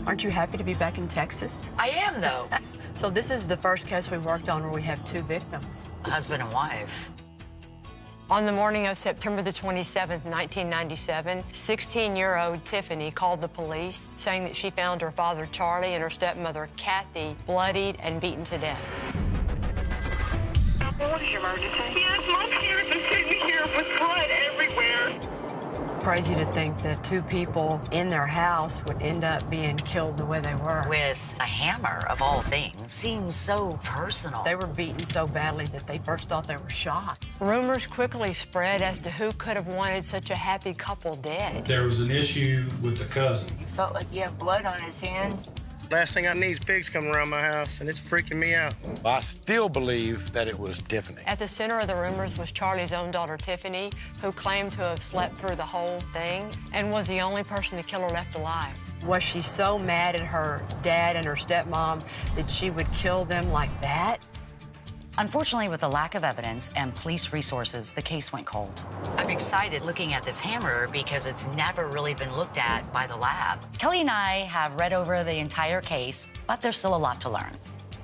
Aren't you happy to be back in Texas? I am, though. So this is the first case we've worked on where we have 2 victims. Husband and wife. On the morning of September the 27th, 1997, 16-year-old Tiffany called the police, saying that she found her father, Charlie, and her stepmother, Kathy, bloodied and beaten to death. What is your emergency? Yes, my parents are sitting here with blood everywhere. Crazy to think that 2 people in their house would end up being killed the way they were. With a hammer, of all things. Seems so personal. They were beaten so badly that they first thought they were shot. Rumors quickly spread as to who could have wanted such a happy couple dead. There was an issue with the cousin. He felt like he had blood on his hands. Last thing I need is pigs coming around my house, and it's freaking me out. I still believe that it was Tiffany. At the center of the rumors was Charlie's own daughter, Tiffany, who claimed to have slept through the whole thing and was the only person the killer left alive. Was she so mad at her dad and her stepmom that she would kill them like that? Unfortunately, with the lack of evidence and police resources, the case went cold. I'm excited looking at this hammer because it's never really been looked at by the lab. Kelly and I have read over the entire case, but there's still a lot to learn.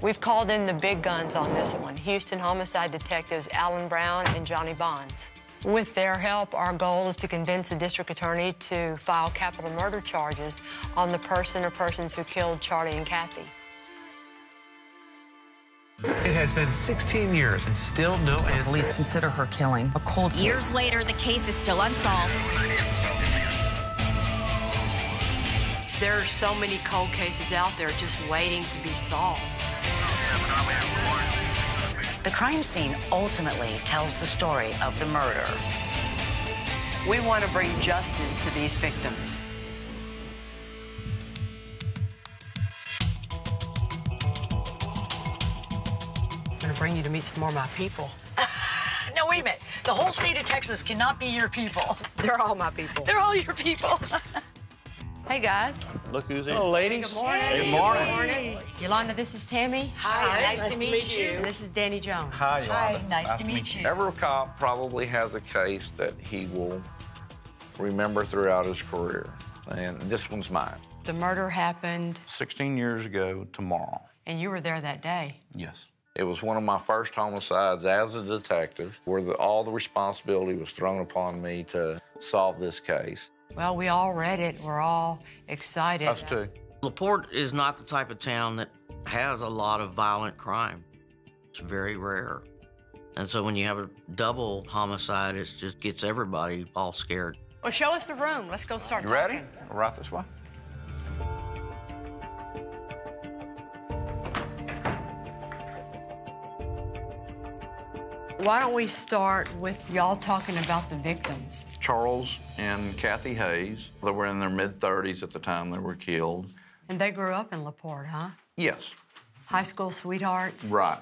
We've called in the big guns on this one, Houston homicide detectives Alan Brown and Johnny Bonds. With their help, our goal is to convince the district attorney to file capital murder charges on the person or persons who killed Charlie and Kathy. It has been 16 years and still no answers. Police consider her killing a cold case. Years later, the case is still unsolved. There are so many cold cases out there just waiting to be solved. The crime scene ultimately tells the story of the murder. We want to bring justice to these victims. I'm going to bring you to meet some more of my people. No, wait a minute. The whole state of Texas cannot be your people. They're all my people. They're all your people. Hey, guys. Look who's here. Hello, ladies. Good morning. Good morning. Good morning. Yolanda, this is Tammy. Hi, nice to meet you. And this is Danny Jones. Hi, Yolanda. Hi, nice to meet you. Every cop probably has a case that he will remember throughout his career, and this one's mine. The murder happened, 16 years ago tomorrow. and you were there that day. Yes. It was one of my first homicides as a detective, where all the responsibility was thrown upon me to solve this case. Well, we all read it. We're all excited. Us too. LaPorte is not the type of town that has a lot of violent crime. It's very rare. And so when you have a double homicide, it just gets everybody all scared. Well, show us the room. Let's go start You talking. ready? Right this way. Why don't we start with y'all talking about the victims? Charles and Kathy Hayes, they were in their mid-30s at the time they were killed. And they grew up in LaPorte, huh? Yes. High school sweethearts? Right.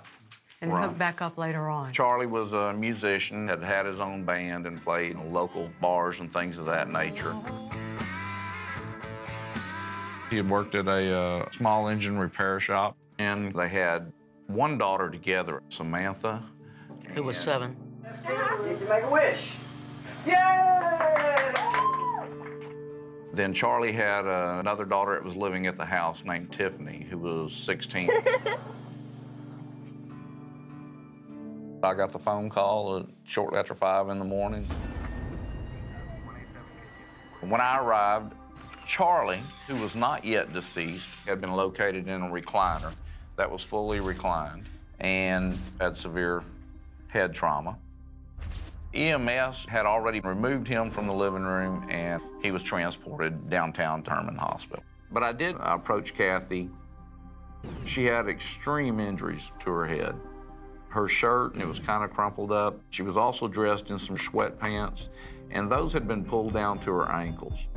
And hooked back up later on. Charlie was a musician, had his own band and played in local bars and things of that nature. He had worked at a small engine repair shop, and they had one daughter together, Samantha. Who was 7. You can make a wish. Yay! Then Charlie had another daughter that was living at the house named Tiffany, who was 16. I got the phone call shortly after 5 in the morning. When I arrived, Charlie, who was not yet deceased, had been located in a recliner that was fully reclined and had severe head trauma. EMS had already removed him from the living room, and he was transported downtown to Herman Hospital. But I did approach Kathy. She had extreme injuries to her head. Her shirt, and it was kind of crumpled up. She was also dressed in some sweatpants, and those had been pulled down to her ankles.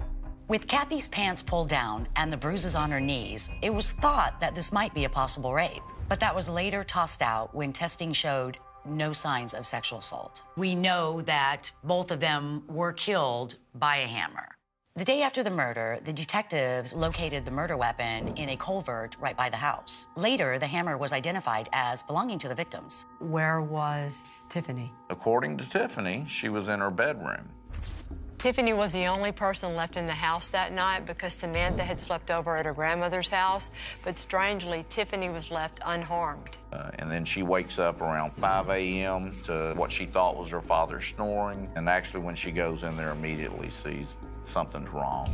With Kathy's pants pulled down and the bruises on her knees, it was thought that this might be a possible rape. But that was later tossed out when testing showed no signs of sexual assault. We know that both of them were killed by a hammer. The day after the murder, the detectives located the murder weapon in a culvert right by the house. Later, the hammer was identified as belonging to the victims. Where was Tiffany? According to Tiffany, she was in her bedroom. Tiffany was the only person left in the house that night because Samantha had slept over at her grandmother's house, but strangely, Tiffany was left unharmed. And then she wakes up around 5 a.m. to what she thought was her father snoring, and actually when she goes in there immediately sees something's wrong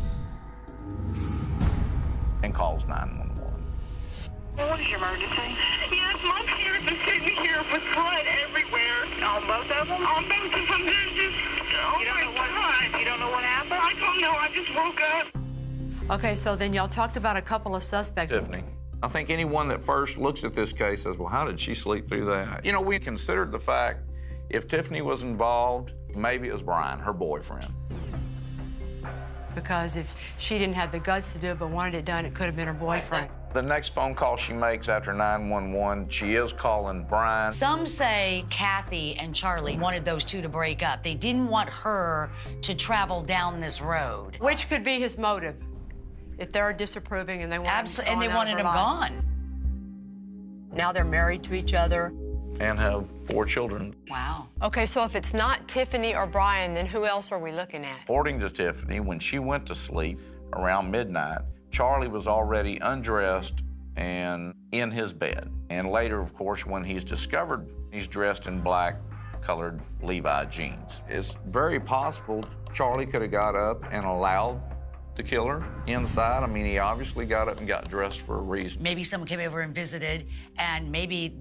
and calls 911. What is your emergency? Yes, my parents are sitting here with blood everywhere. On both of them? On both of them. They're just, oh my God. You don't know what happened? I don't know. I just woke up. Okay, so then y'all talked about a couple of suspects. Tiffany. I think anyone that first looks at this case says, well, how did she sleep through that? You know, we considered the fact if Tiffany was involved, maybe it was Brian, her boyfriend. Because if she didn't have the guts to do it but wanted it done, it could have been her boyfriend. The next phone call she makes after 911, she is calling Brian. Some say Kathy and Charlie wanted those two to break up. They didn't want her to travel down this road. Which could be his motive, if they're disapproving and they want and they wanted him gone. Now they're married to each other. And have 4 children. Wow. Okay, so if it's not Tiffany or Brian, then who else are we looking at? According to Tiffany, when she went to sleep around midnight, Charlie was already undressed and in his bed. And later, of course, when he's discovered, he's dressed in black-colored Levi jeans. It's very possible Charlie could have got up and allowed the killer inside. I mean, he obviously got up and got dressed for a reason. Maybe someone came over and visited, and maybe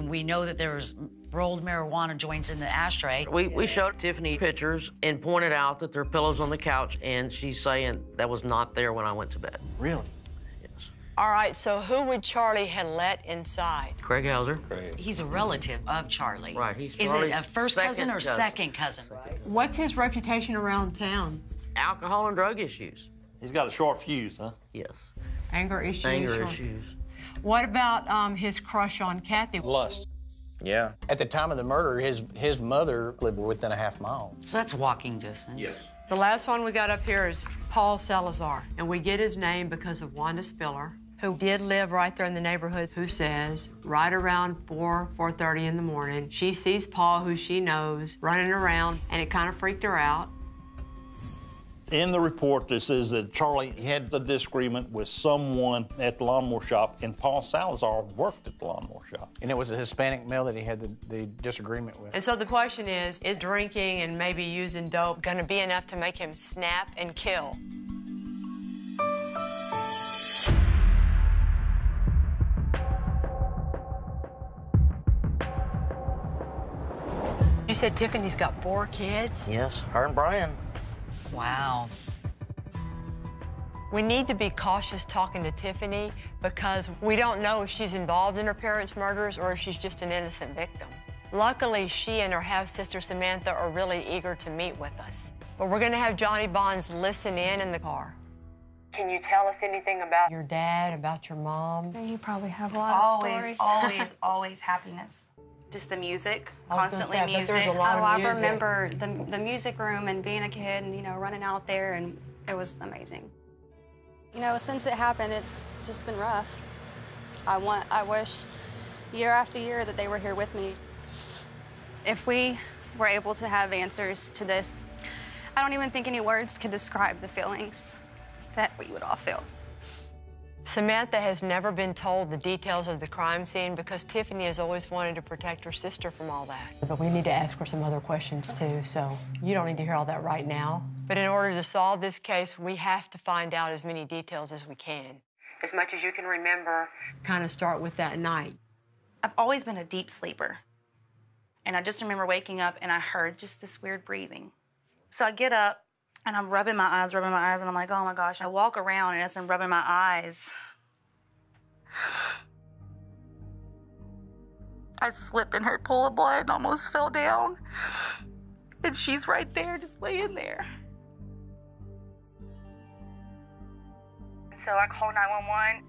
we know that there was rolled marijuana joints in the ashtray. We showed Tiffany pictures and pointed out that there are pillows on the couch, and she's saying that was not there when I went to bed. Really? Yes. All right, so who would Charlie have let inside? Craig Hauser. He's a relative of Charlie. Right, he's Is it Charlie's a first cousin or cousin. second cousin? What's his reputation around town? Alcohol and drug issues. He's got a short fuse, huh? Yes. Anger issues? Anger issues. What about his crush on Kathy? Lust. Yeah. At the time of the murder, his mother lived within a half mile. So that's walking distance. Yes. The last one we got up here is Paul Salazar, and we get his name because of Wanda Spiller, who did live right there in the neighborhood, who says right around 4:30 in the morning, she sees Paul, who she knows, running around, and it kind of freaked her out. In the report, it says that Charlie had the disagreement with someone at the lawnmower shop, and Paul Salazar worked at the lawnmower shop. And it was a Hispanic male that he had the disagreement with. And so the question is drinking and maybe using dope going to be enough to make him snap and kill? You said Tiffany's got 4 kids? Yes, her and Brian. Wow. We need to be cautious talking to Tiffany because we don't know if she's involved in her parents' murders or if she's just an innocent victim. Luckily, she and her half-sister Samantha are really eager to meet with us. But we're going to have Johnny Bonds listen in the car. Can you tell us anything about your dad, about your mom? You probably have a lot of stories. Always happiness. Just the music, constantly music. There's a lot of music. I remember the music room and being a kid and, running out there, and it was amazing. Since it happened, it's just been rough. I wish year after year that they were here with me. If we were able to have answers to this, I don't even think any words could describe the feelings that we would all feel. Samantha has never been told the details of the crime scene because Tiffany has always wanted to protect her sister from all that. But we need to ask her some other questions, too, so you don't need to hear all that right now. But in order to solve this case, we have to find out as many details as we can. As much as you can remember, kind of start with that night. I've always been a deep sleeper. And I just remember waking up and I heard just this weird breathing. So I get up and I'm rubbing my eyes, and I'm like, oh my gosh. I walk around, and as I'm rubbing my eyes, I slip in her pool of blood and almost fell down. And she's right there, just laying there. So I call 911.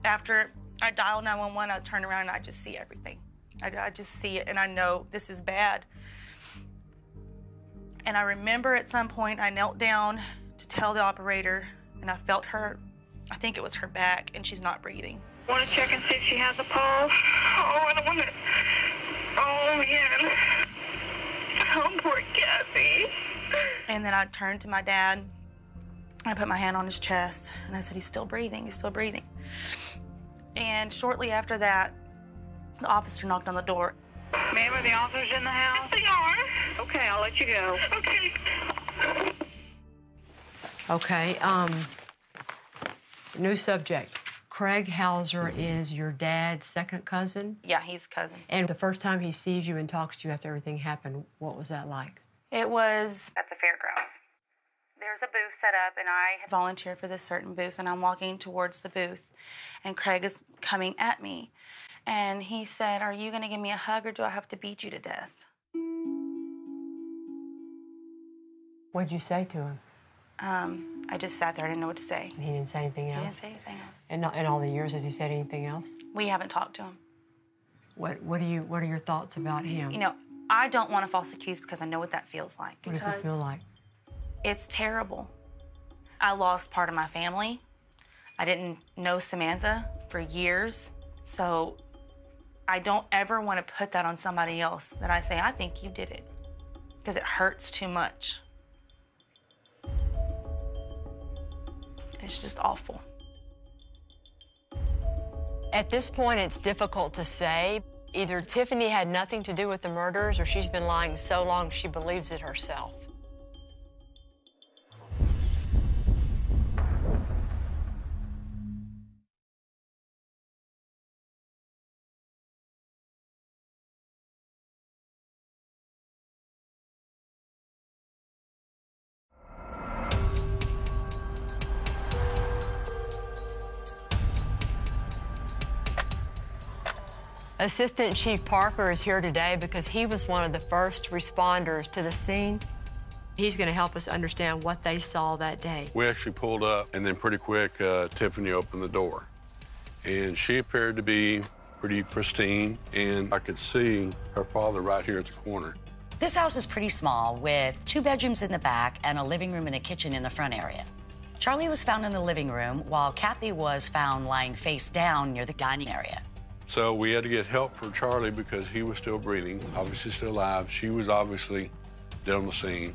After I dial 911, I turn around and I just see everything. I just see it, and I know this is bad. And I remember at some point I knelt down to tell the operator, and I felt her, I think it was her back, and she's not breathing. Want to check and see if she has a pulse? Oh, I don't want to. Oh, man. Oh, poor Kathy. And then I turned to my dad. I put my hand on his chest, and I said, he's still breathing, he's still breathing. And shortly after that, the officer knocked on the door. Ma'am, are the officers in the house? Yes, they are. Okay, I'll let you go. Okay. Okay, new subject. Craig Hauser is your dad's second cousin? Yeah, he's cousin. And the first time he sees you and talks to you after everything happened, what was that like? It was at the fairgrounds. There's a booth set up, and I had volunteered for this certain booth, and I'm walking towards the booth, and Craig is coming at me. And he said, are you gonna give me a hug, or do I have to beat you to death? What'd you say to him? I just sat there, I didn't know what to say. And he didn't say anything else? He didn't say anything else. And in all the years, has he said anything else? We haven't talked to him. What are your thoughts about him? You know, I don't want to false accuse because I know what that feels like. What does it feel like? It's terrible. I lost part of my family. I didn't know Samantha for years, so I don't ever want to put that on somebody else, that I say, I think you did it, because it hurts too much. It's just awful. At this point, it's difficult to say. Either Tiffany had nothing to do with the murders, or she's been lying so long she believes it herself. Assistant Chief Parker is here today because he was one of the first responders to the scene. He's going to help us understand what they saw that day. We actually pulled up, and then pretty quick, Tiffany opened the door. And she appeared to be pretty pristine, and I could see her father right here at the corner. This house is pretty small, with 2 bedrooms in the back and a living room and a kitchen in the front area. Charlie was found in the living room, while Kathy was found lying face down near the dining area. So we had to get help for Charlie because he was still breathing, obviously still alive. She was obviously dead on the scene.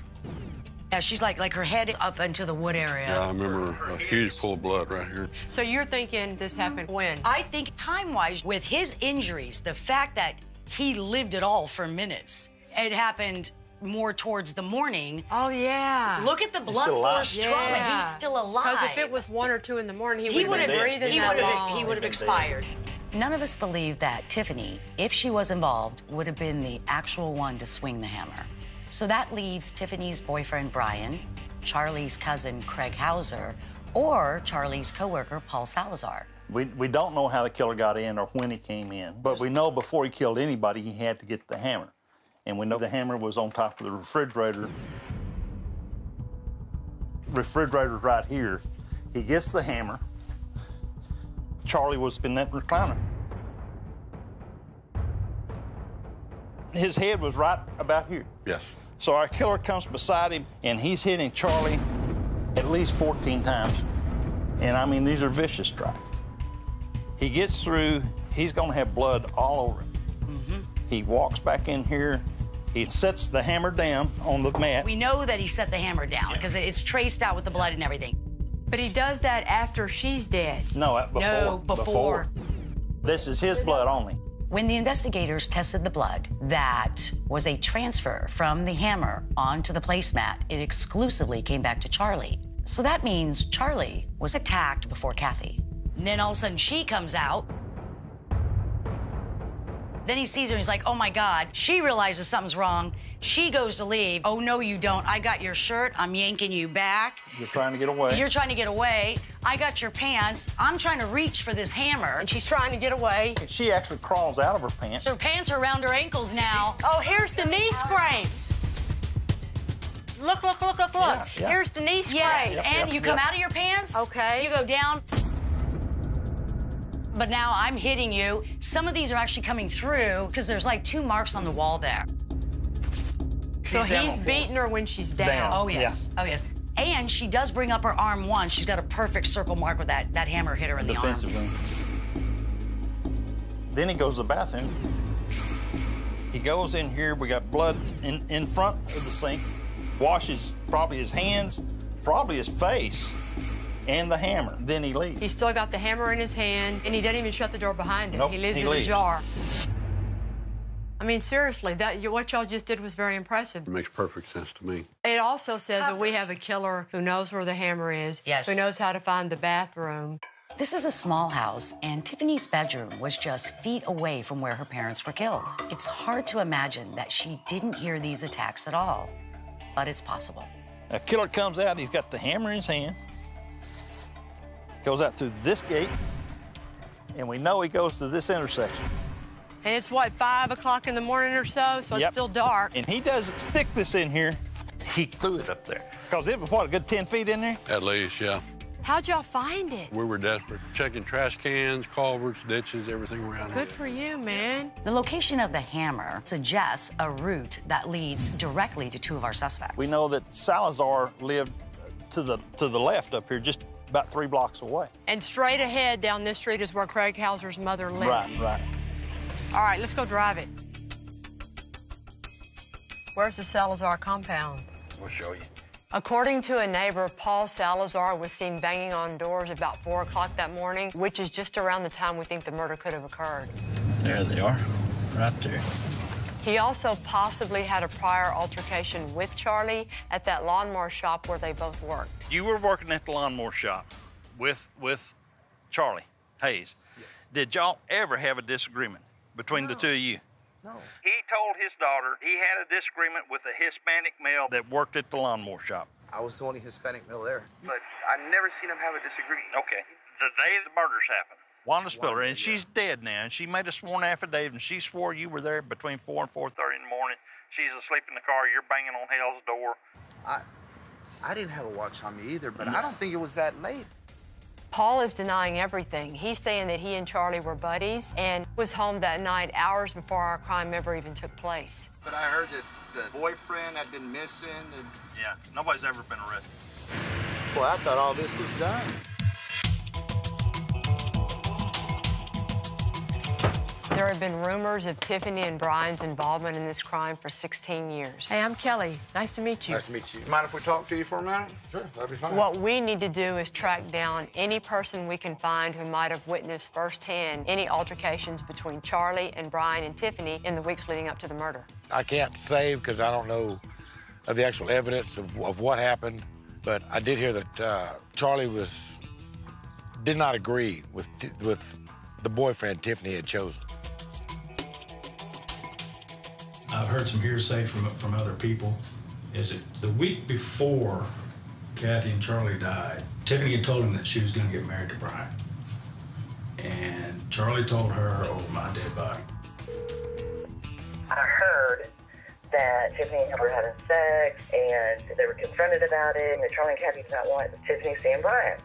Yeah, she's like her head is up into the wood area. Yeah, I remember a huge pool of blood right here. So you're thinking this happened when? I think time-wise, with his injuries, the fact that he lived it all for minutes, it happened more towards the morning. Oh, yeah. Look at the blunt force trauma. He's still alive. Because if it was 1 or 2 in the morning, he would have been breathing that long. He would have expired. None of us believe that Tiffany, if she was involved, would have been the actual one to swing the hammer. So that leaves Tiffany's boyfriend, Brian, Charlie's cousin, Craig Hauser, or Charlie's coworker, Paul Salazar. We don't know how the killer got in or when he came in, but we know before he killed anybody, he had to get the hammer. And we know the hammer was on top of the refrigerator. Refrigerator's right here. He gets the hammer. Charlie was in that recliner. His head was right about here. Yes. So our killer comes beside him, and he's hitting Charlie at least 14 times. And I mean, these are vicious strikes. He gets through, he's gonna have blood all over him. He walks back in here, he sets the hammer down on the mat. We know that he set the hammer down because it's traced out with the blood and everything. But he does that after she's dead. No, before. No, before. This is his blood only. When the investigators tested the blood, that was a transfer from the hammer onto the placemat. It exclusively came back to Charlie. So that means Charlie was attacked before Kathy. And then all of a sudden she comes out. Then he sees her and he's like, oh my God. She realizes something's wrong. She goes to leave. Oh, no, you don't. I got your shirt. I'm yanking you back. You're trying to get away. You're trying to get away. I got your pants. I'm trying to reach for this hammer. And she's trying to get away. She actually crawls out of her pants. Her pants are around her ankles now. Oh, here's the knee scrape. Look. Yeah. Here's the knee scrape. Yes, and you come out of your pants. Okay. You go down. But now I'm hitting you. Some of these are actually coming through because there's like 2 marks on the wall there. So he's beating her when she's down. Oh, yes. Yeah. Oh, yes. And she does bring up her arm once. She's got a perfect circle mark where that hammer hit her in the arm. Then he goes to the bathroom. He goes in here. We got blood in front of the sink. washes probably his hands, probably his face, and the hammer. Then he leaves. He's still got the hammer in his hand, and he doesn't even shut the door behind him. Nope, he lives he in leaves. a jar. I mean, seriously, what y'all just did was very impressive. It makes perfect sense to me. It also says that we have a killer who knows where the hammer is, Yes. who knows how to find the bathroom. This is a small house, and Tiffany's bedroom was just feet away from where her parents were killed. It's hard to imagine that she didn't hear these attacks at all, but it's possible. A killer comes out, he's got the hammer in his hand. He goes out through this gate, and we know he goes to this intersection. And it's, what, 5 o'clock in the morning or so, so Yep. it's still dark. And he doesn't stick this in here, he threw it up there. Because it was, what, a good 10 feet in there? At least, yeah. How'd y'all find it? We were desperate, checking trash cans, culverts, ditches, everything around Good here. for you, man. The location of the hammer suggests a route that leads directly to two of our suspects. We know that Salazar lived to the left up here, just about 3 blocks away. And straight ahead down this street is where Craig Hauser's mother lived. Right. All right, let's go drive it. Where's the Salazar compound? We'll show you. According to a neighbor, Paul Salazar was seen banging on doors about 4 o'clock that morning, which is just around the time we think the murder could have occurred. There they are, right there. He also possibly had a prior altercation with Charlie at that lawnmower shop where they both worked. You were working at the lawnmower shop with Charlie Hayes. Yes. Did y'all ever have a disagreement between the two of you? No. He told his daughter he had a disagreement with a Hispanic male that worked at the lawnmower shop. I was the only Hispanic male there. But I never seen him have a disagreement. Okay. The day the murders happened, Wanda Spiller, and she's dead now, and she made a sworn affidavit, and she swore you were there between 4 and 4:30 in the morning. She's asleep in the car. You're banging on Hale's door. I didn't have a watch on me either, but I don't think it was that late. Paul is denying everything. He's saying that he and Charlie were buddies and was home that night hours before our crime ever even took place. But I heard that the boyfriend had been missing and... Yeah, nobody's ever been arrested. Well, I thought all this was done. There have been rumors of Tiffany and Brian's involvement in this crime for 16 years. Hey, I'm Kelly. Nice to meet you. Nice to meet you. Mind if we talk to you for a minute? Sure, that'd be fine. What we need to do is track down any person we can find who might have witnessed firsthand any altercations between Charlie and Brian and Tiffany in the weeks leading up to the murder. I can't say because I don't know of the actual evidence of what happened, but I did hear that Charlie did not agree with the boyfriend Tiffany had chosen. I've heard some hearsay from other people. Is it the week before Kathy and Charlie died, Tiffany had told him that she was going to get married to Brian. And Charlie told her, "Oh, my dead body." I heard that Tiffany and him were having sex and they were confronted about it, and that Charlie and Kathy did not want Tiffany seeing Brian.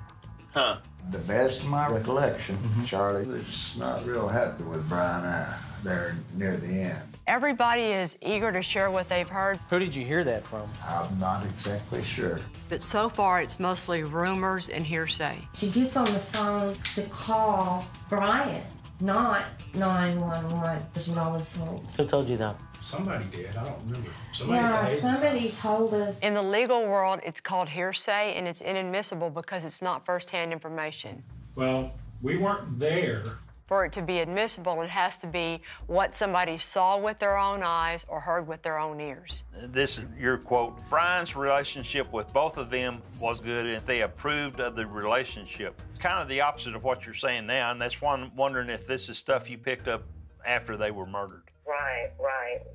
Huh. The best of my recollection, Charlie was not real happy with Brian there near the end. Everybody is eager to share what they've heard. Who did you hear that from? I'm not exactly sure. But so far, it's mostly rumors and hearsay. She gets on the phone to call Brian, not 911, is what I was told. Who told you that? Somebody did. I don't remember. Somebody told us. In the legal world, it's called hearsay, and it's inadmissible because it's not firsthand information. Well, we weren't there. For it to be admissible, it has to be what somebody saw with their own eyes or heard with their own ears. This is your quote. Brian's relationship with both of them was good, and they approved of the relationship. Kind of the opposite of what you're saying now, and that's why I'm wondering if this is stuff you picked up after they were murdered. Right.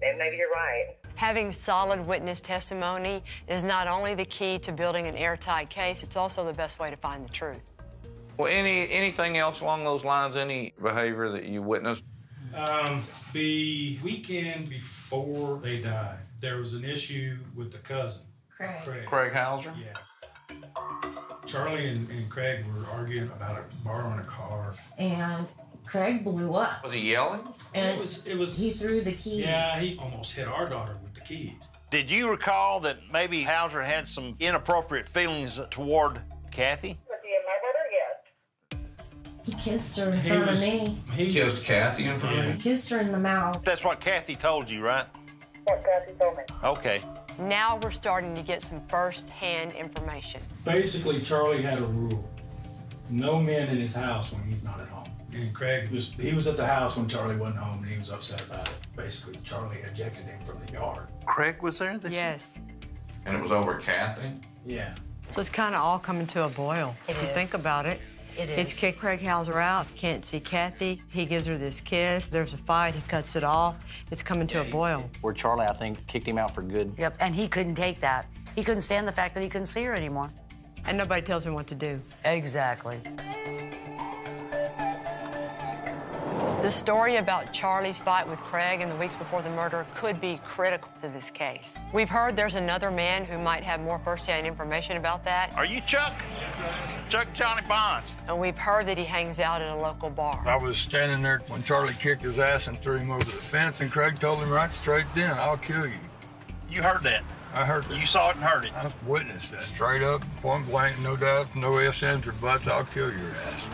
And maybe you're right. Having solid witness testimony is not only the key to building an airtight case, it's also the best way to find the truth. Well, anything else along those lines? Any behavior that you witnessed? The weekend before they died, there was an issue with the cousin. Craig Hauser? Yeah. Charlie and Craig were arguing about borrowing a car. And Craig blew up. Was he yelling? And it was, he threw the keys. Yeah, he almost hit our daughter with the keys. Did you recall that maybe Hauser had some inappropriate feelings toward Kathy? He kissed her in front of me. He kissed Kathy in front of He me? kissed her in the mouth. That's what Kathy told you, right? What Kathy told me. Okay. Now we're starting to get some first-hand information. Basically, Charlie had a rule. No men in his house when he's not at home. And Craig was at the house when Charlie wasn't home, and he was upset about it. Basically, Charlie ejected him from the yard. Craig was there? Yes. And it was over Kathy? Yeah. So it's kind of all coming to a boil. It If you is. think about it. It He's is. kicked Craig Hauser out, can't see Kathy. He gives her this kiss. There's a fight, he cuts it off. It's coming to a boil. Where Charlie, I think, kicked him out for good. Yep, and he couldn't take that. He couldn't stand the fact that he couldn't see her anymore. And nobody tells him what to do. Exactly. The story about Charlie's fight with Craig in the weeks before the murder could be critical to this case. We've heard there's another man who might have more first-hand information about that. Are you Chuck? Chuck Johnny Bonds. And we've heard that he hangs out at a local bar. I was standing there when Charlie kicked his ass and threw him over the fence, and Craig told him right straight then, "I'll kill you." You heard that? I heard that. You saw it and heard it? I witnessed that. Straight up, point blank, no doubt, no ifs, ands, or buts, I'll kill your ass.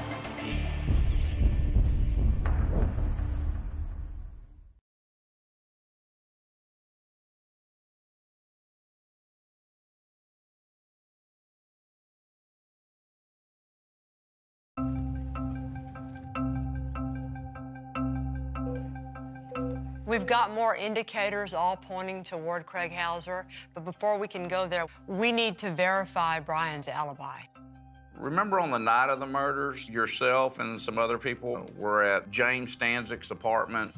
We've got more indicators all pointing toward Craig Hauser, but before we can go there, we need to verify Brian's alibi. Remember on the night of the murders, yourself and some other people were at James Stanczyk's apartment?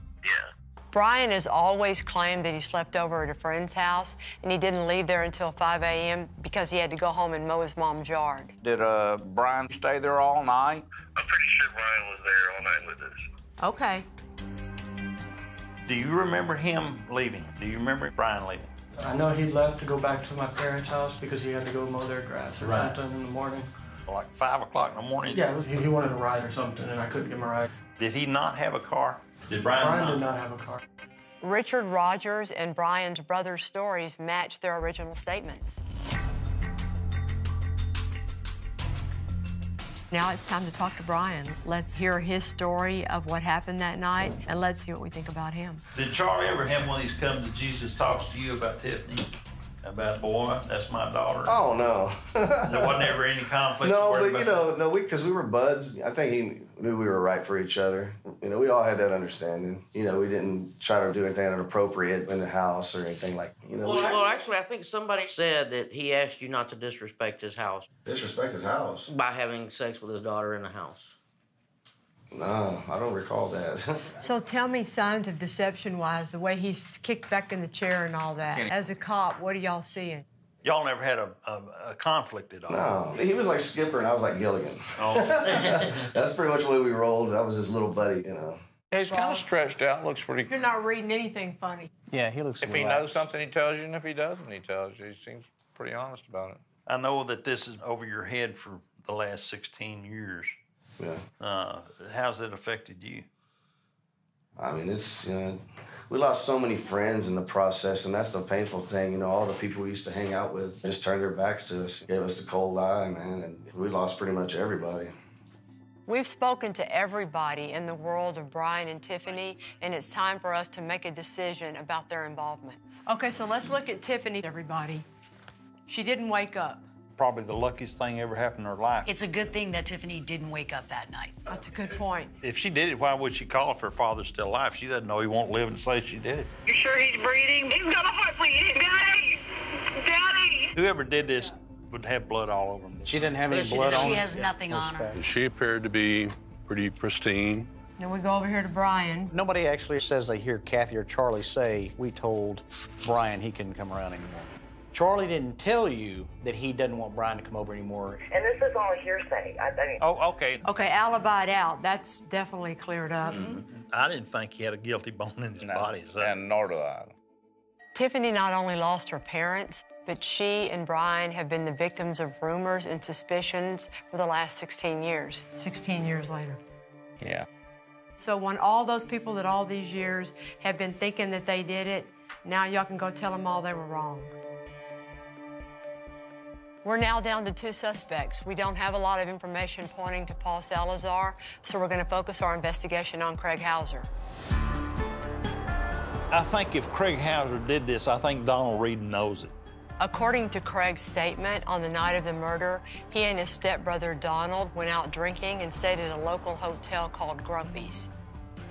Brian has always claimed that he slept over at a friend's house, and he didn't leave there until 5 a.m. because he had to go home and mow his mom's yard. Did Brian stay there all night? I'm pretty sure Brian was there all night with us. Okay. Do you remember him leaving? Do you remember Brian leaving? I know he left to go back to my parents' house because he had to go mow their grass or Right. something in the morning. Like 5 o'clock in the morning? Yeah, he wanted a ride or something, and I couldn't give him a ride. Did he not have a car? Did Brian did not have a car. Richard Rogers and Brian's brother's stories match their original statements. Now it's time to talk to Brian. Let's hear his story of what happened that night, and let's see what we think about him. Did Charlie ever have one of these come to Jesus talks to you about Tiffany? About, boy, that's my daughter? Oh, no. There wasn't ever any conflict? No, worried but, about no, because we were buds. I think he knew we were right for each other. We all had that understanding. We didn't try to do anything inappropriate in the house or anything like, Well, actually, I think somebody said that he asked you not to disrespect his house. Disrespect his house? By having sex with his daughter in the house. No, I don't recall that. So tell me signs of deception-wise, the way he's kicked back in the chair and all that. As a cop, what are y'all seeing? Y'all never had a conflict at all? No, he was like Skipper and I was like Gilligan. Oh. That's pretty much the way we rolled. I was his little buddy, Yeah, he's kind of stretched out, looks pretty... You're not reading anything funny. Yeah, he looks If he knows something, he tells you, and if he doesn't, he tells you. He seems pretty honest about it. I know that this is over your head for the last 16 years. Yeah. How's it affected you? I mean, we lost so many friends in the process, and that's the painful thing. All the people we used to hang out with just turned their backs to us, gave us the cold eye, man, and we lost pretty much everybody. We've spoken to everybody in the world of Brian and Tiffany, and it's time for us to make a decision about their involvement. Okay, so let's look at Tiffany, everybody. She didn't wake up. Probably the luckiest thing ever happened in her life. It's a good thing that Tiffany didn't wake up that night. That's a good point. If she did it, why would she call if her father's still alive? She doesn't know he won't live and say she did it. You sure he's breathing? He's got a heart bleeding. Daddy! Daddy! Whoever did this would have blood all over him. She didn't have any blood on her. She has nothing on her. And she appeared to be pretty pristine. Then we go over here to Brian. Nobody actually says they hear Kathy or Charlie say, "We told Brian he couldn't come around anymore." Charlie didn't tell you that he doesn't want Brian to come over anymore. And this is all hearsay. I think. Oh, okay. Okay, alibied out. That's definitely cleared up. I didn't think he had a guilty bone in his body. So. And nor do I. Tiffany not only lost her parents, but she and Brian have been the victims of rumors and suspicions for the last 16 years. 16 years later. Yeah. So when all those people that all these years have been thinking that they did it, now y'all can go tell them all they were wrong. We're now down to 2 suspects. We don't have a lot of information pointing to Paul Salazar, so we're going to focus our investigation on Craig Hauser. I think if Craig Hauser did this, I think Donald Reed knows it. According to Craig's statement, on the night of the murder, he and his stepbrother Donald went out drinking and stayed at a local hotel called Grumpy's.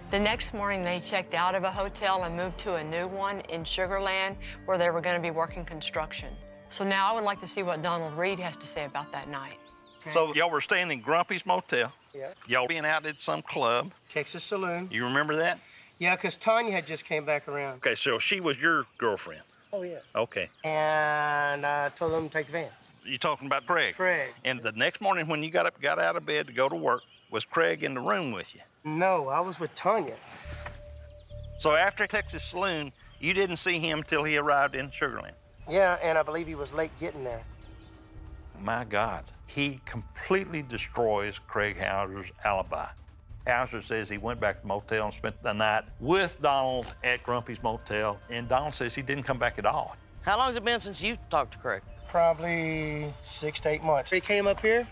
The next morning, they checked out of a hotel and moved to a new one in Sugar Land where they were going to be working construction. So now I would like to see what Donald Reed has to say about that night. Okay. So y'all were staying in Grumpy's Motel. Yeah. Y'all being out at some club. Texas Saloon. You remember that? Yeah, because Tanya had just came back around. Okay, so she was your girlfriend. Oh, yeah. Okay. And I told them to take the van. You talking about Craig? Craig. And the next morning when you got out of bed to go to work, was Craig in the room with you? No, I was with Tanya. So after Texas Saloon, you didn't see him till he arrived in Sugar Land? Yeah, and I believe he was late getting there. My God. He completely destroys Craig Hauser's alibi. Hauser says he went back to the motel and spent the night with Donald at Grumpy's Motel, and Donald says he didn't come back at all. How long has it been since you talked to Craig? Probably 6 to 8 months. He came up here,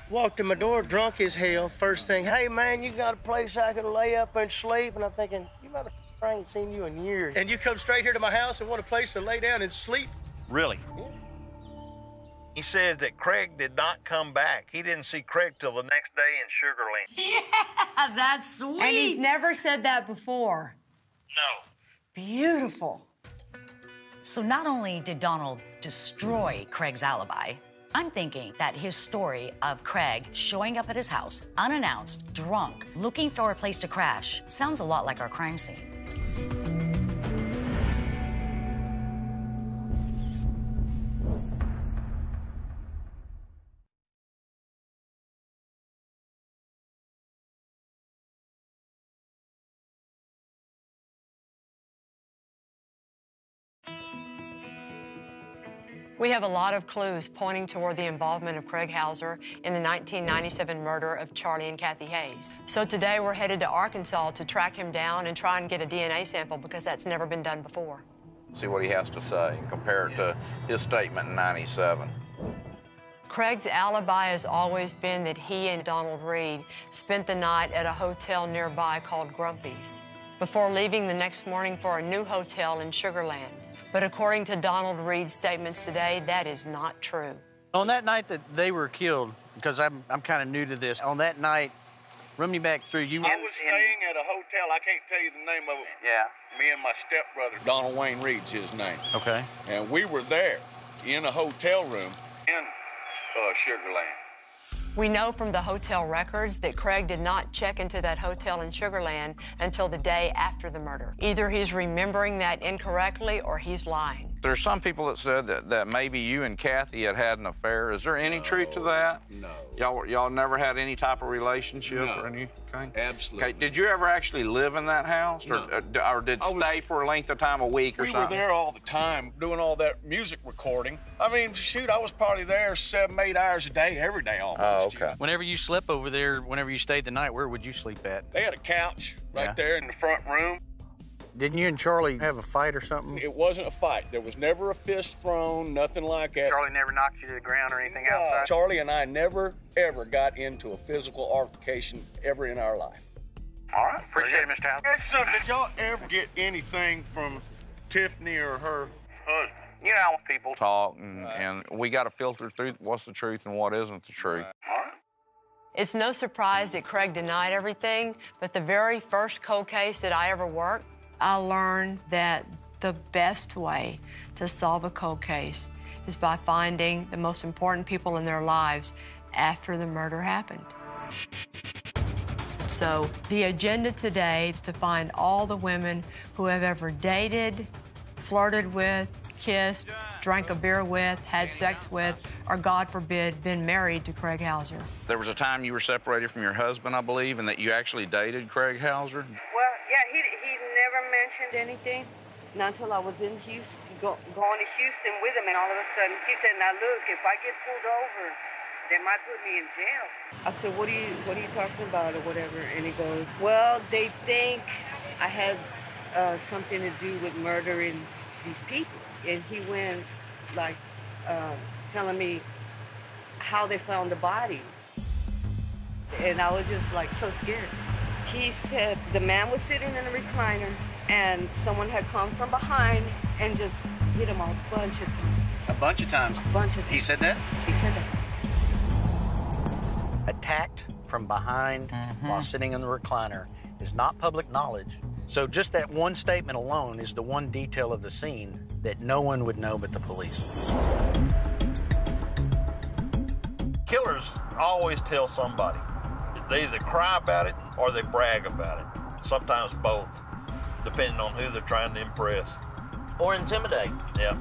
walked in my door, drunk as hell. First thing, hey man, you got a place I can lay up and sleep? And I'm thinking, you motherfucker, I ain't seen you in years. And you come straight here to my house and want a place to lay down and sleep? Really? Yeah. He says that Craig did not come back. He didn't see Craig till the next day in Sugar Land. Yeah, that's sweet. And he's never said that before. No. Beautiful. So not only did Donald destroy Craig's alibi, I'm thinking that his story of Craig showing up at his house, unannounced, drunk, looking for a place to crash, sounds a lot like our crime scene. We have a lot of clues pointing toward the involvement of Craig Hauser in the 1997 murder of Charlie and Kathy Hayes. So today we're headed to Arkansas to track him down and try and get a DNA sample because that's never been done before. See what he has to say and compare it to his statement in 97. Craig's alibi has always been that he and Donald Reed spent the night at a hotel nearby called Grumpy's before leaving the next morning for a new hotel in Sugar Land. But according to Donald Reed's statements today, that is not true. On that night that they were killed, because I'm kind of new to this, on that night, run me back through. You I was staying at a hotel. I can't tell you the name of it. Yeah. Me and my stepbrother. Donald Wayne Reed's his name. Okay. And we were there in a hotel room in Sugar Land. We know from the hotel records that Craig did not check into that hotel in Sugar Land until the day after the murder. Either he's remembering that incorrectly or he's lying. There's some people that said that maybe you and Kathy had an affair. Is there any truth to that? No. Y'all never had any type of relationship or anything? Absolutely. Okay. Did you ever actually live in that house? No. Or did stay for a length of time, a week or something? We were there all the time doing all that music recording. I mean, shoot, I was probably there 7, 8 hours a day, every day almost. Oh, okay. Whenever you slept over there, whenever you stayed the night, where would you sleep at? They had a couch right there in the front room. Didn't you and Charlie have a fight or something? It wasn't a fight. There was never a fist thrown, nothing like that. Charlie never knocked you to the ground or anything outside? Charlie and I never, ever got into a physical altercation ever in our life. All right. Appreciate it, Mr. Hauser. So, did y'all ever get anything from Tiffany or her husband? You know, people talk, and we got to filter through what's the truth and what isn't the truth. It's no surprise that Craig denied everything, but the very first cold case that I ever worked, I learned that the best way to solve a cold case is by finding the most important people in their lives after the murder happened. So the agenda today is to find all the women who have ever dated, flirted with, kissed, drank a beer with, had sex with, or God forbid, been married to Craig Hauser. There was a time you were separated from your husband, I believe, and that you actually dated Craig Hauser? Well, yeah, he never mentioned anything. Not until I was in Houston, going to Houston with him, and all of a sudden he said, "Now look, if I get pulled over, they might put me in jail." I said, what are you talking about or whatever? And he goes, "Well, they think I had something to do with murdering these people." And he went like telling me how they found the bodies. And I was just like so scared. He said the man was sitting in a recliner and someone had come from behind and just hit him a bunch of times. A bunch of times? A bunch of times. He said that? He said that. Attacked from behind while sitting in the recliner is not public knowledge. So just that one statement alone is the one detail of the scene that no one would know but the police. Killers always tell somebody. They either cry about it or they brag about it. Sometimes both, depending on who they're trying to impress. Or intimidate. Yeah.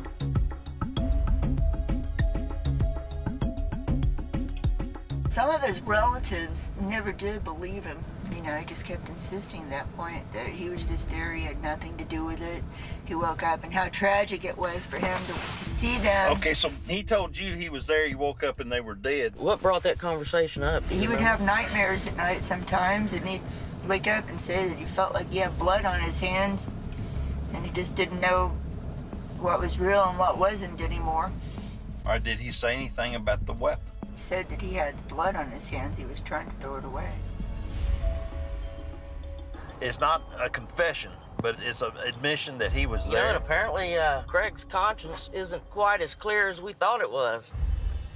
Some of his relatives never did believe him. You know, he just kept insisting at that point that he was just there, he had nothing to do with it. He woke up and how tragic it was for him to see them. Okay, so he told you he was there, he woke up and they were dead. What brought that conversation up? He would have nightmares at night sometimes, and he'd wake up and say that he felt like he had blood on his hands, and he just didn't know what was real and what wasn't anymore. Or did he say anything about the weapon? He said that he had blood on his hands. He was trying to throw it away. It's not a confession, but it's an admission that he was You there. know, and apparently Craig's conscience isn't quite as clear as we thought it was.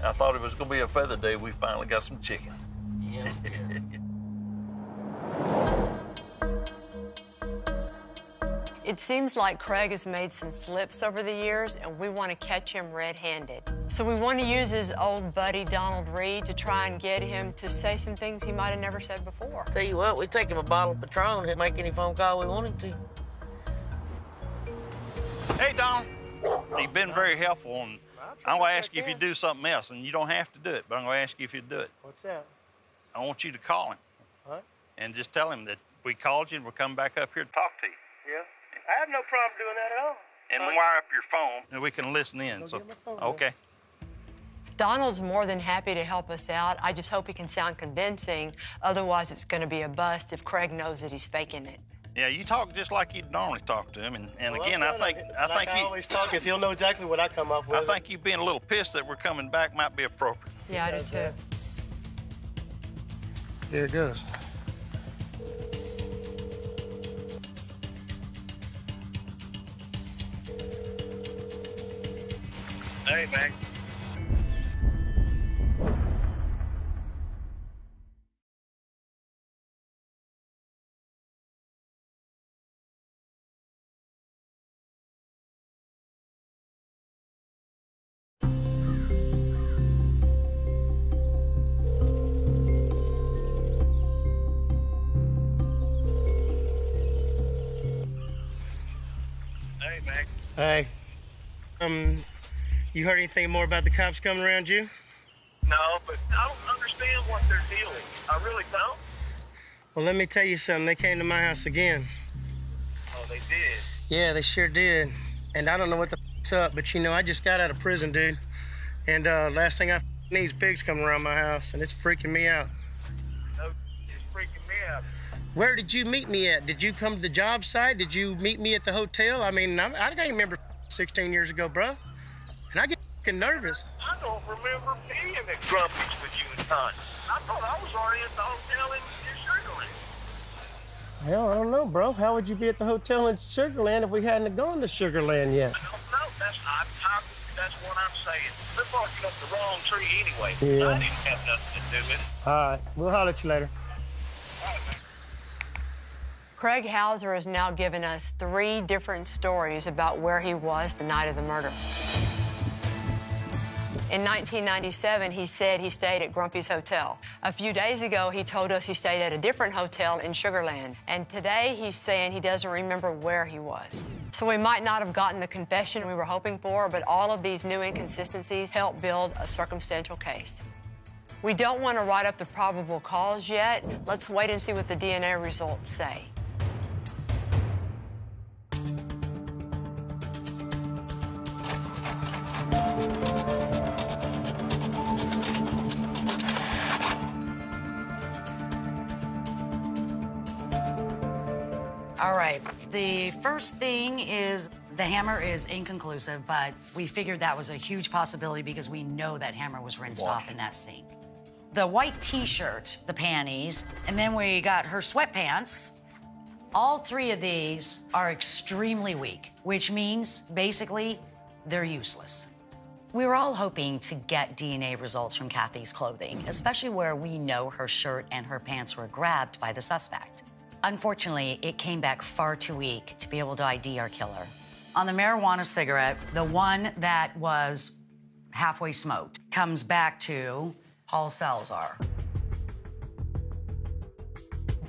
I thought it was going to be a feather day. We finally got some chicken. Yeah. It seems like Craig has made some slips over the years, and we want to catch him red-handed. So we want to use his old buddy, Donald Reed, to try and get him to say some things he might have never said before. Tell you what, we'd take him a bottle of Patron and make any phone call we wanted to. Hey, Donald. You've been very helpful, and I'm going to ask you if you do something else, and you don't have to do it, but I'm going to ask you if you do it. What's that? I want you to call him. What? And just tell him that we called you and we're coming back up here to talk to you. Yeah. I have no problem doing that at all. And wire up your phone, and we can listen in. So, okay. Donald's more than happy to help us out. I just hope he can sound convincing. Otherwise, it's going to be a bust if Craig knows that he's faking it. Yeah, you talk just like you normally talk to him, and Well, again, I think I always talk is he'll know exactly what I come up with. I think you being a little pissed that we're coming back might be appropriate. Yeah, I do too. Here it goes. Hey, man. Hey, man. Hey. You heard anything more about the cops coming around you? No, but I don't understand what they're dealing. I really don't. Well, let me tell you something. They came to my house again. Oh, they did? Yeah, they sure did. And I don't know what the f***'s up, but you know, I just got out of prison, dude. And last thing I need is pigs coming around my house, and it's freaking me out. No, it's freaking me out. Where did you meet me at? Did you come to the job site? Did you meet me at the hotel? I mean, I can't remember 16 years ago, bro. And I get f***ing nervous. I don't remember being at Grumpy's with you and Tanya. I thought I was already at the hotel in Sugar Land. Hell, I don't know, bro. How would you be at the hotel in Sugar Land if we hadn't gone to Sugar Land yet? I don't know. That's what I'm saying. They're barking up the wrong tree anyway. Yeah. I didn't have nothing to do with it. All right, we'll holler at you later. Craig Hauser has now given us 3 different stories about where he was the night of the murder. In 1997, he said he stayed at Grumpy's Hotel. A few days ago, he told us he stayed at a different hotel in Sugar Land. And today, he's saying he doesn't remember where he was. So we might not have gotten the confession we were hoping for, but all of these new inconsistencies help build a circumstantial case. We don't want to write up the probable cause yet. Let's wait and see what the DNA results say. All right, the first thing is the hammer is inconclusive, but we figured that was a huge possibility because we know that hammer was rinsed off in that sink. The white T-shirt, the panties, and then we got her sweatpants, All three of these are extremely weak, which means basically they're useless. We were all hoping to get DNA results from Kathy's clothing, especially where we know her shirt and her pants were grabbed by the suspect. Unfortunately, it came back far too weak to be able to ID our killer. On the marijuana cigarette, the one that was halfway smoked comes back to Paul Salazar.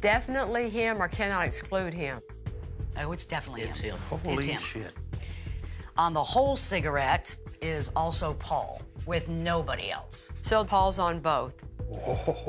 Definitely him, or cannot exclude him? Oh, it's definitely It's him. Holy It's him. shit. On the whole cigarette is also Paul, with nobody else. So Paul's on both.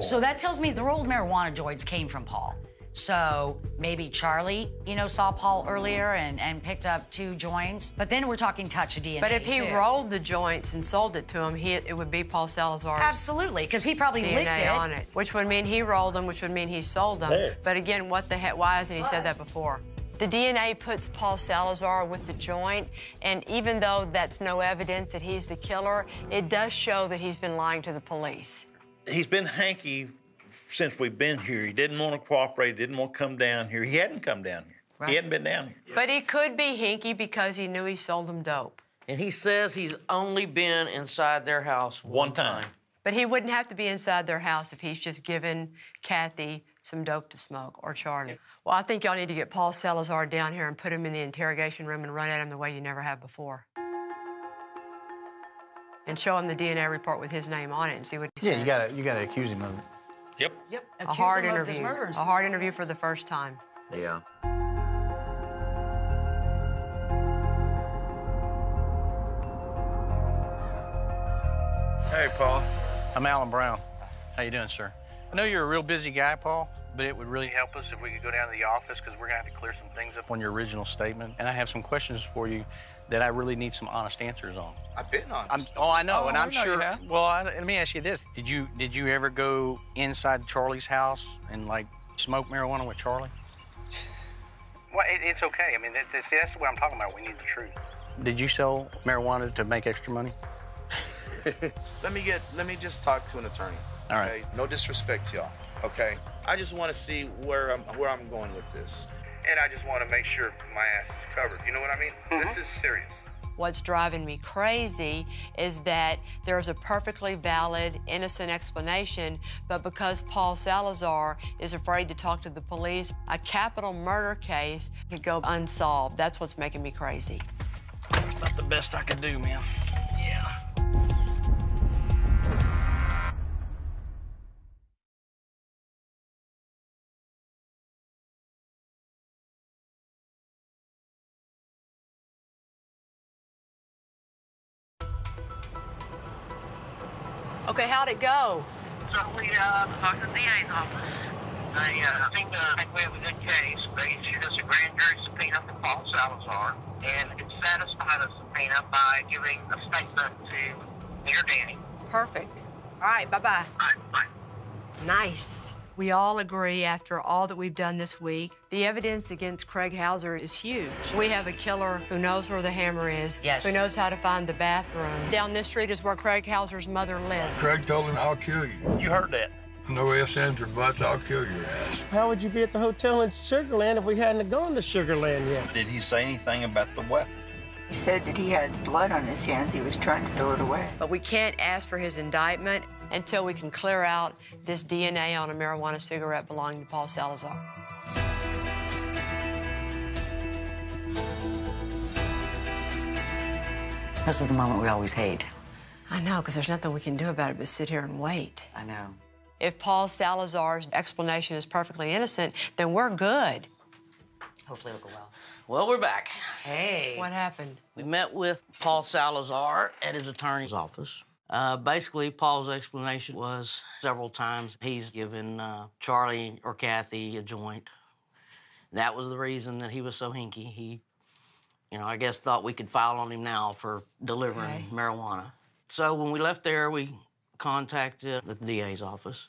So that tells me the rolled marijuana joints came from Paul. So maybe Charlie, saw Paul earlier and picked up 2 joints. But then we're talking touch of DNA. But if he too. rolled the joints and sold it to him, it would be Paul Salazar's Absolutely, because he probably licked DNA it. on it, which would mean he rolled them, which would mean he sold them. There. But again, what the heck? Why hasn't he said that before? The DNA puts Paul Salazar with the joint, and even though that's no evidence that he's the killer, it does show that he's been lying to the police. He's been hanky since we've been here. He didn't want to cooperate, didn't want to come down here. He hadn't come down here. Right. He hadn't been down here. But he could be hinky because he knew he sold them dope. And he says he's only been inside their house one time. But he wouldn't have to be inside their house if he's just given Kathy some dope to smoke, or Charlie. Well, I think y'all need to get Paul Salazar down here and put him in the interrogation room and run at him the way you never have before. And show him the DNA report with his name on it and see what he says. Yeah, you gotta accuse him of it. Yep. Yep. A Accuse hard him of this interview. murder. A hard interview for the first time. Yeah. Hey, Paul. I'm Alan Brown. How you doing, sir? I know you're a real busy guy, Paul, but it would really help us if we could go down to the office because we're gonna have to clear some things up on your original statement. And I have some questions for you that I really need some honest answers on. I've been honest. I know, and I'm I know sure. you have. Well, let me ask you this: Did you ever go inside Charlie's house and smoke marijuana with Charlie? Well, it's okay. I mean, that's what I'm talking about. We need the truth. Did you sell marijuana to make extra money? Let me just talk to an attorney. All right. Okay? No disrespect to y'all. Okay. I just want to see where I'm going with this. And I just want to make sure my ass is covered. You know what I mean? This is serious. What's driving me crazy is that there's a perfectly valid, innocent explanation, but because Paul Salazar is afraid to talk to the police, a capital murder case could go unsolved. That's what's making me crazy. That's about the best I could do, man. Yeah. Okay, how'd it go? So we talked to the DA's office. They think we have a good case. They issued us a grand jury subpoena for Paul Salazar, and it satisfied the subpoena by giving a statement to Mayor Danny. Perfect. All right, bye-bye. All right, bye. Nice. We all agree, after all that we've done this week, the evidence against Craig Hauser is huge. We have a killer who knows where the hammer is, Yes. who knows how to find the bathroom. Down this street is where Craig Hauser's mother lived. Craig told him, I'll kill you. You heard that. No ifs, ands, or buts, I'll kill your ass. How would you be at the hotel in Sugarland if we hadn't gone to Sugarland yet? Did he say anything about the weapon? He said that he had blood on his hands. He was trying to throw it away. But we can't ask for his indictment until we can clear out this DNA on a marijuana cigarette belonging to Paul Salazar. This is the moment we always hate. I know, because there's nothing we can do about it but sit here and wait. I know. If Paul Salazar's explanation is perfectly innocent, then we're good. Hopefully it'll go well. Well, we're back. Hey. What happened? We met with Paul Salazar at his attorney's office. Basically, Paul's explanation was several times he's given Charlie or Kathy a joint. That was the reason that he was so hinky. He, I guess thought we could file on him now for delivering marijuana. So when we left there, we contacted the DA's office,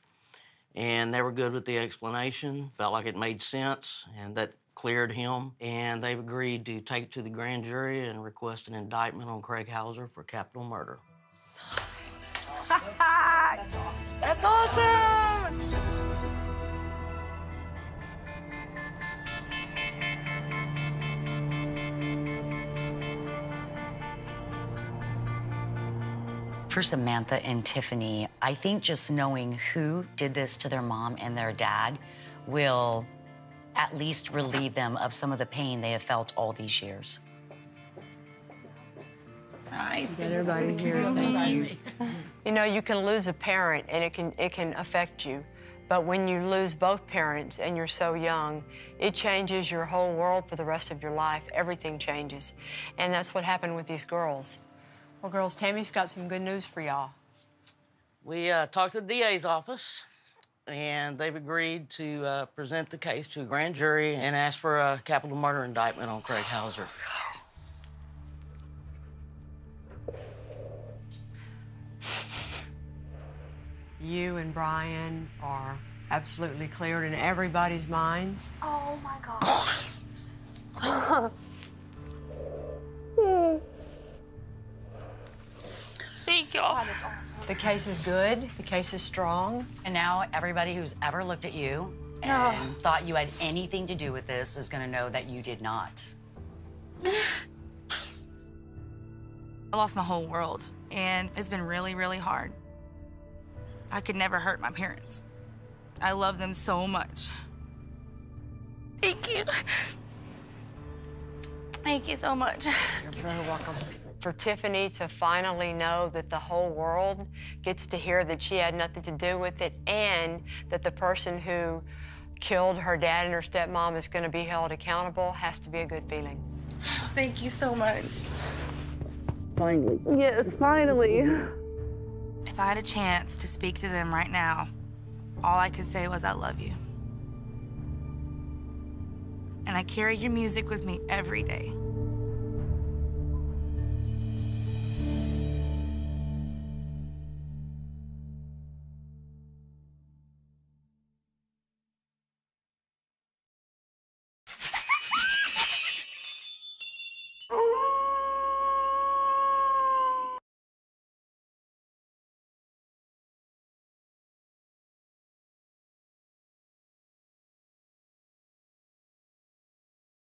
and they were good with the explanation, felt like it made sense, and that cleared him. And they've agreed to take it to the grand jury and request an indictment on Craig Hauser for capital murder. That's awesome! For Samantha and Tiffany, I think just knowing who did this to their mom and their dad will at least relieve them of some of the pain they have felt all these years. Right. Get everybody here. Thank you. You know, you can lose a parent and it can affect you. But when you lose both parents and you're so young, it changes your whole world for the rest of your life. Everything changes. And that's what happened with these girls. Well, girls, Tammy's got some good news for y'all. We talked to the DA's office, and they've agreed to present the case to a grand jury and ask for a capital murder indictment on Craig Hauser. You and Brian are absolutely cleared in everybody's minds. Oh, my God. Thank you. Oh, that's awesome. The case is good. The case is strong. And now everybody who's ever looked at you and thought you had anything to do with this is going to know that you did not. I lost my whole world, and it's been really, really hard. I could never hurt my parents. I love them so much. Thank you. Thank you so much. You're very welcome. For Tiffany to finally know that the whole world gets to hear that she had nothing to do with it and that the person who killed her dad and her stepmom is going to be held accountable has to be a good feeling. Thank you so much. Finally. Yes, finally. If I had a chance to speak to them right now, all I could say was, I love you. And I carry your music with me every day.